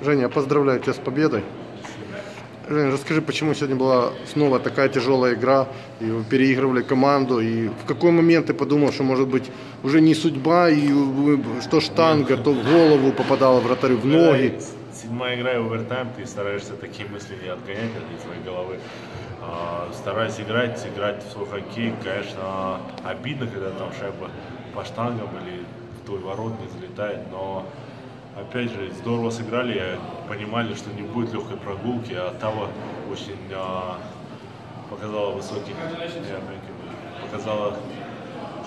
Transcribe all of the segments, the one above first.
Женя, поздравляю тебя с победой. Женя, расскажи, почему сегодня была снова такая тяжелая игра, и вы переигрывали команду, и в какой момент ты подумал, что может быть уже не судьба, и что штанга, то в голову попадала вратарю, в ноги. Седьмая игра и овертайм, ты стараешься такие мысли не отгонять от своей головы. Стараюсь играть в свой хоккей. Конечно, обидно, когда там шайба по штангам или в твой ворот не залетает, но опять же, здорово сыграли, понимали, что не будет легкой прогулки, а Тава очень показала показала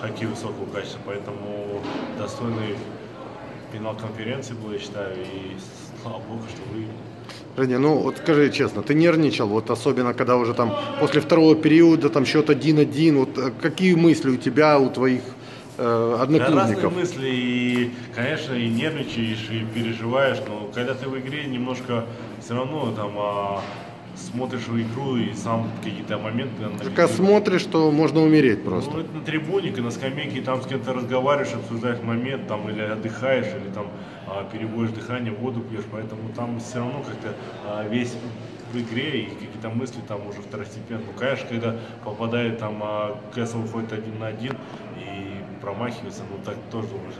хоккей высокого качества, поэтому достойный финал конференции был, я считаю, и слава богу, что выиграли. Женя, ну вот скажи честно, ты нервничал, вот особенно когда уже там после второго периода там счет 1-1, вот какие мысли у тебя, у твоих Разные одноклубников? мысли, и, конечно, и нервничаешь, и переживаешь, но когда ты в игре, немножко все равно там смотришь в игру и сам какие-то моменты Когда анализируешь. смотришь, что можно умереть Ну, просто. это на трибуне, на скамейке, там с кем-то разговариваешь, обсуждаешь момент, там, или отдыхаешь, или там переводишь дыхание, воду пьешь, поэтому там все равно как-то весь в игре и какие-то мысли там уже второстепенные. Ну, конечно, когда попадает там, Кэссел выходит 1 на 1 и промахивается, ну так тоже думаешь,